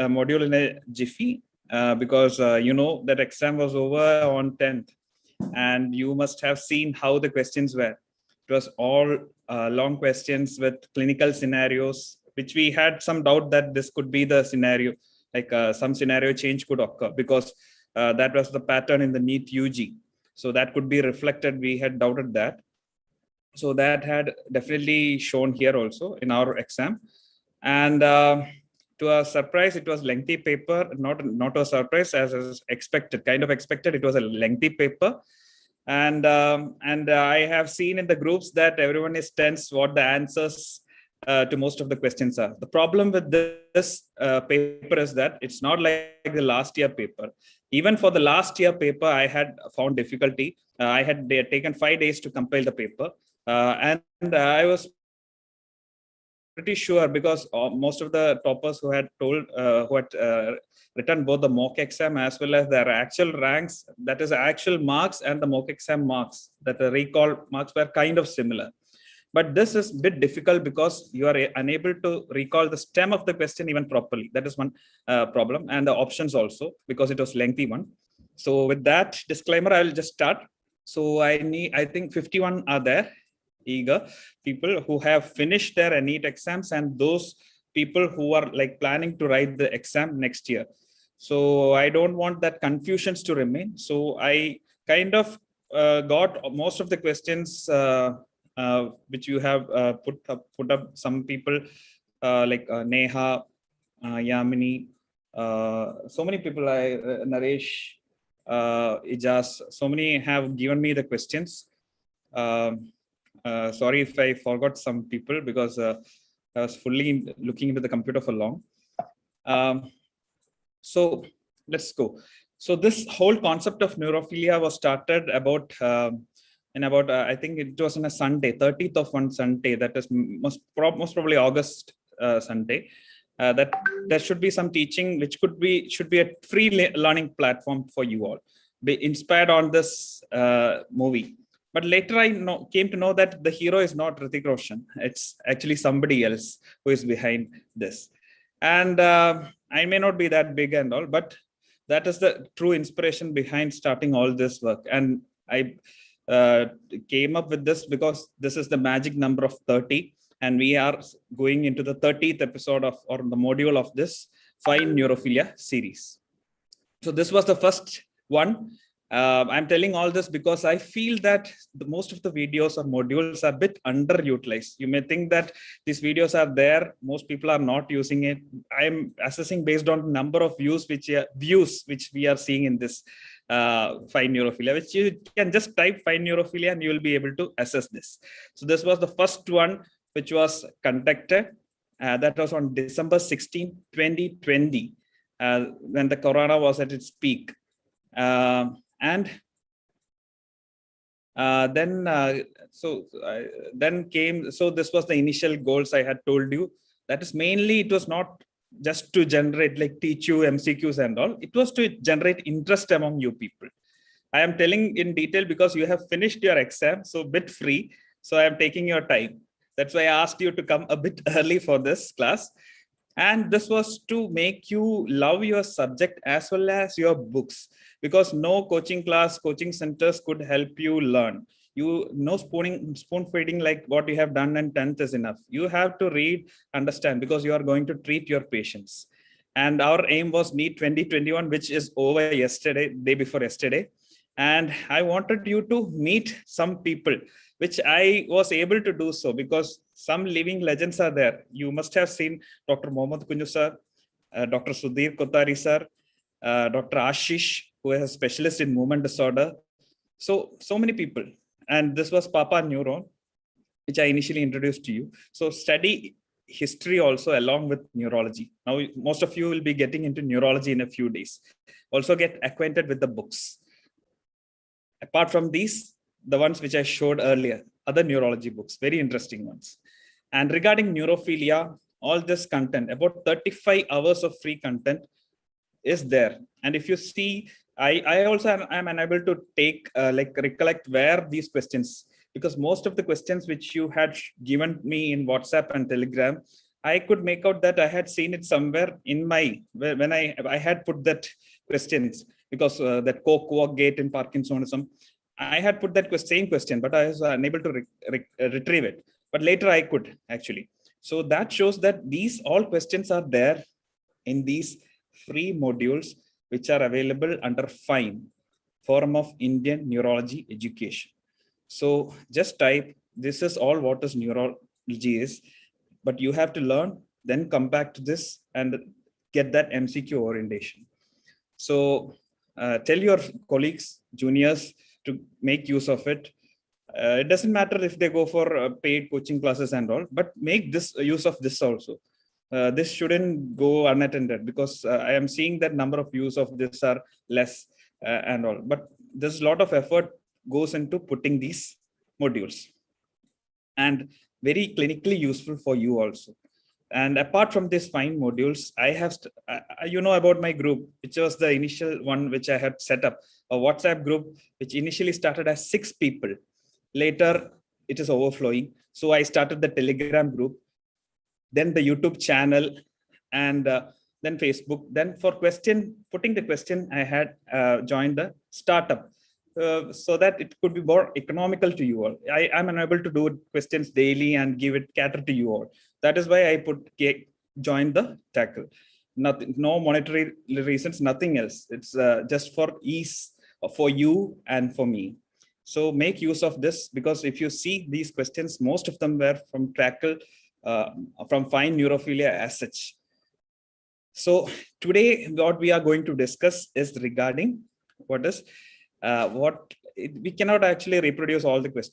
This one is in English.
module in a jiffy because you know that exam was over on 10th, and you must have seen how the questions were. It was all long questions with clinical scenarios, which we had some doubt that this could be the scenario, like some scenario change could occur because that was the pattern in the NEET UG. So that could be reflected. We had doubted that. So that had definitely shown here also in our exam. And to our surprise, it was lengthy paper, not a surprise, as expected, kind of expected. It was a lengthy paper. And I have seen in the groups that everyone is tense what the answers to most of the questions are. The problem with this paper is that it's not like the last year paper. Even for the last year paper, I had found difficulty. I had taken 5 days to compile the paper. And I was pretty sure because most of the toppers who had written both the mock exam as well as their actual ranks, that is actual marks and the mock exam marks, that the recall marks were kind of similar. But this is a bit difficult because you are unable to recall the stem of the question even properly. That is one problem, and the options also, because it was lengthy one. So with that disclaimer, I will just start. So I think 51 are there, eager people who have finished their NEET exams, and those people who are like planning to write the exam next year. So I don't want that confusions to remain. So I kind of got most of the questions which you have put up. Some people like Neha, Yamini, so many people, Naresh, Ijaz, so many have given me the questions. Sorry if I forgot some people because I was fully looking into the computer for long. So let's go. So this whole concept of neurophilia was started about I think it was on a Sunday, 30th of one Sunday. That is most probably August Sunday. That there should be some teaching which should be a free learning platform for you all, be inspired on this movie. But later I came to know that the hero is not Hrithik Roshan. It's actually somebody else who is behind this. And I may not be that big and all, but that is the true inspiration behind starting all this work. And I came up with this because this is the magic number of 30. And we are going into the 30th episode of, or the module of this Fine Neurophilia series. So this was the first one. I'm telling all this because I feel that most of the videos or modules are a bit underutilized. You may think that these videos are there. Most people are not using it. I'm assessing based on the number of views which we are seeing in this Fine Neurophilia, which you can just type Fine Neurophilia and you will be able to assess this. So this was the first one which was conducted. That was on December 16, 2020, when the corona was at its peak. Then this was the initial goals I had told you. That is mainly, it was not just to generate, like teach you MCQs and all. It was to generate interest among you people. I am telling in detail because you have finished your exam, so bit free. So I am taking your time. That's why I asked you to come a bit early for this class. And this was to make you love your subject as well as your books, because no coaching class, coaching centers could help you learn. No spoon feeding like what you have done in 10th is enough. You have to read, understand, because you are going to treat your patients. And our aim was NEET 2021, which is over yesterday, day before yesterday. And I wanted you to meet some people, which I was able to do so because some living legends are there. You must have seen Dr. Mohammad Kunju sir, Dr. Sudhir Kotari sir, Dr. Ashish, who is a specialist in movement disorder. So many people. And this was Papa Neuron, which I initially introduced to you. So study history also along with neurology. Now, most of you will be getting into neurology in a few days. Also get acquainted with the books. Apart from these, the ones which I showed earlier, other neurology books, very interesting ones. And regarding neurophilia, all this content, about 35 hours of free content is there. And if you see, I also am unable to take, recollect where these questions, because most of the questions which you had given me in WhatsApp and Telegram, I could make out that I had seen it somewhere in my, when I had put that questions, because that co-work gate in Parkinsonism, I had put that same question, but I was unable to retrieve it. But later I could actually. So that shows that these all questions are there in these free modules, which are available under FINE, Forum of Indian Neurology Education. So just type, this is all what is neurology is, but you have to learn, then come back to this and get that MCQ orientation. So tell your colleagues, juniors to make use of it. It doesn't matter if they go for paid coaching classes and all, but make this use of this also. This shouldn't go unattended, because I am seeing that number of use of this are less and all, but there's a lot of effort goes into putting these modules, and very clinically useful for you also. And apart from these FINE modules, I have, you know about my group, which was the initial one which I had set up, a WhatsApp group, which initially started as 6 people. Later, it is overflowing. So I started the Telegram group, then the YouTube channel, and then Facebook. Then for putting the question, I had joined the startup, so that it could be more economical to you all. I am unable to do questions daily and cater to you all. That is why I join the tackle. Nothing, no monetary reasons, nothing else. It's just for ease for you and for me. So make use of this, because if you see these questions, most of them were from tackle, from FINE Neurophilia as such. So today, what we are going to discuss is regarding we cannot actually reproduce all the questions.